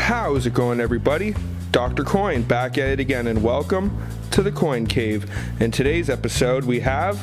How's it going, everybody? Dr. Coin back at it again, and welcome to the Coin Cave. In today's episode, we have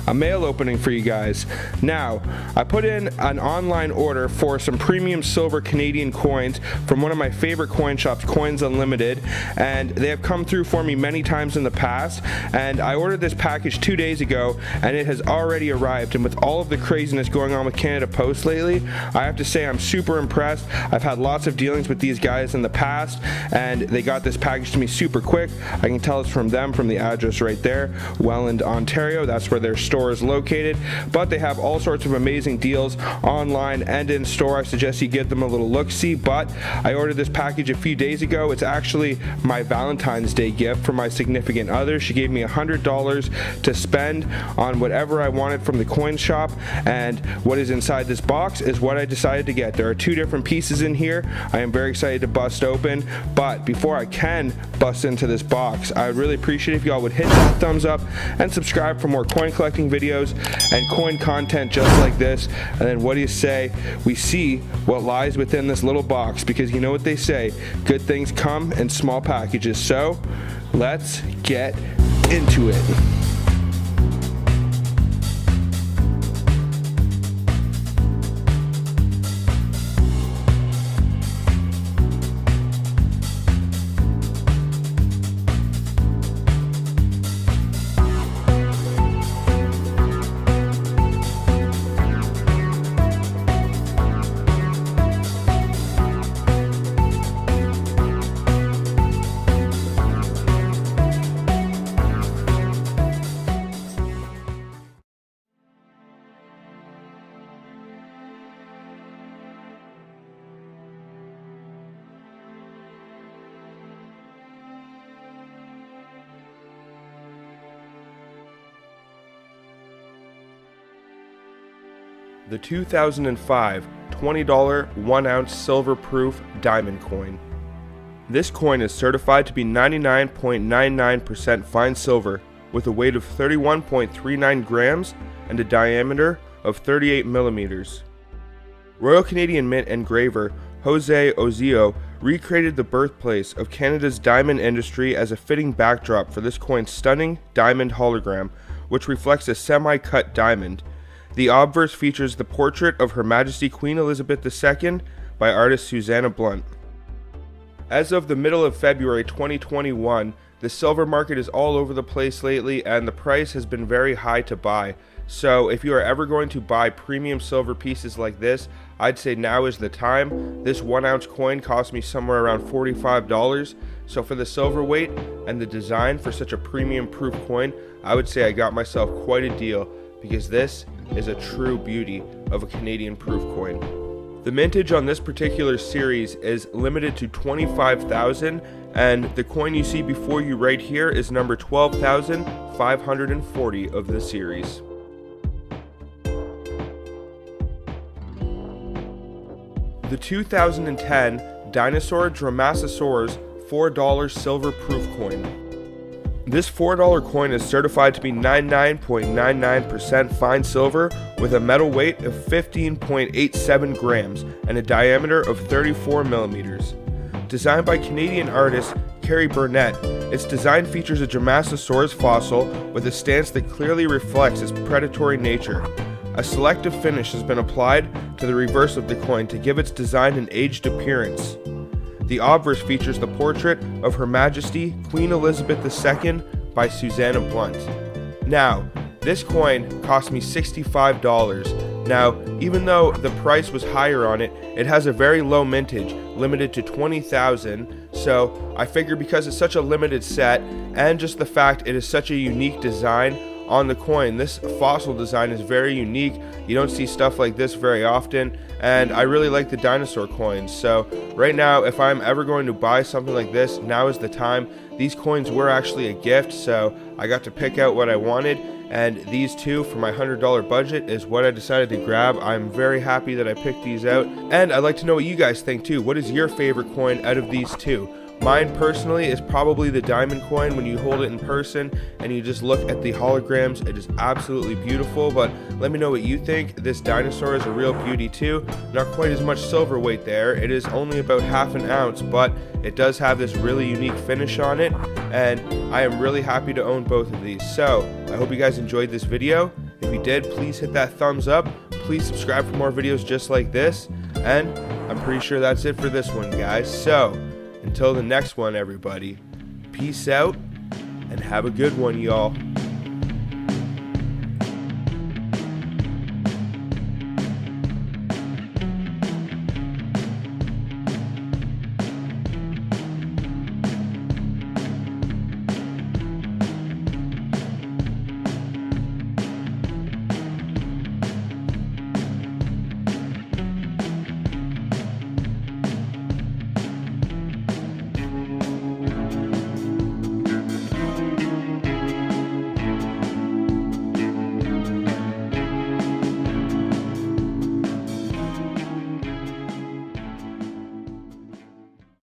a mail opening for you guys. Now, I put in an online order for some premium silver Canadian coins from one of my favorite coin shops, Coins Unlimited, and they have come through for me many times in the past, and I ordered this package 2 days ago, and it has already arrived. And with all of the craziness going on with Canada Post lately, I have to say I'm super impressed. I've had lots of dealings with these guys in the past, and they got this package to me super quick. I can tell it's from them from the address right there, Welland, Ontario. That's where their store is located, but they have all sorts of amazing deals online and in store. I suggest you give them a little look-see, but I ordered this package a few days ago. It's actually my Valentine's Day gift for my significant other. She gave me $100 to spend on whatever I wanted from the coin shop, and what is inside this box is what I decided to get. There are two different pieces in here. I am very excited to bust open, but before I can bust into this box, I would really appreciate if y'all would hit that thumbs up and subscribe for more coin collecting videos and coin content just like this. And then what do you say we see what lies within this little box, because you know what they say, good things come in small packages. So let's get into it. The 2005 $20 1-ounce silver-proof diamond coin. This coin is certified to be 99.99% fine silver with a weight of 31.39 grams and a diameter of 38 millimeters. Royal Canadian Mint engraver Jose Ozio recreated the birthplace of Canada's diamond industry as a fitting backdrop for this coin's stunning diamond hologram, which reflects a semi-cut diamond. The obverse features the portrait of Her Majesty Queen Elizabeth II by artist Susanna Blunt. As of the middle of February 2021, the silver market is all over the place lately, and the price has been very high to buy. So if you are ever going to buy premium silver pieces like this, I'd say now is the time. This 1-ounce coin cost me somewhere around $45. So for the silver weight and the design for such a premium proof coin, I would say I got myself quite a deal, because this is a true beauty of a Canadian proof coin. The mintage on this particular series is limited to 25,000, and the coin you see before you right here is number 12,540 of the series. The 2010 Dinosaur Dromaeosaurus $4 silver proof coin. This $4 coin is certified to be 99.99% fine silver with a metal weight of 15.87 grams and a diameter of 34 millimeters. Designed by Canadian artist Carrie Burnett, its design features a Dromaeosaurus fossil with a stance that clearly reflects its predatory nature. A selective finish has been applied to the reverse of the coin to give its design an aged appearance. The obverse features the portrait of Her Majesty Queen Elizabeth II by Susanna Blunt. Now, this coin cost me $65. Now, even though the price was higher on it, it has a very low mintage, limited to 20,000, so I figure because it's such a limited set, and just the fact it is such a unique design on the coin, this fossil design is very unique. You don't see stuff like this very often, and I really like the dinosaur coins. So right now, if I'm ever going to buy something like this, now is the time. These coins were actually a gift, so I got to pick out what I wanted, and these two for my $100 budget is what I decided to grab. I'm very happy that I picked these out, and I'd like to know what you guys think too. What is your favorite coin out of these two? Mine personally is probably the diamond coin. When you hold it in person and you just look at the holograms, it is absolutely beautiful. But let me know what you think. This dinosaur is a real beauty too. Not quite as much silver weight there. It is only about half an ounce, but it does have this really unique finish on it, and I am really happy to own both of these. So I hope you guys enjoyed this video. If you did, please hit that thumbs up. Please subscribe for more videos just like this, and I'm pretty sure that's it for this one, guys. So until the next one, everybody, peace out and have a good one, y'all.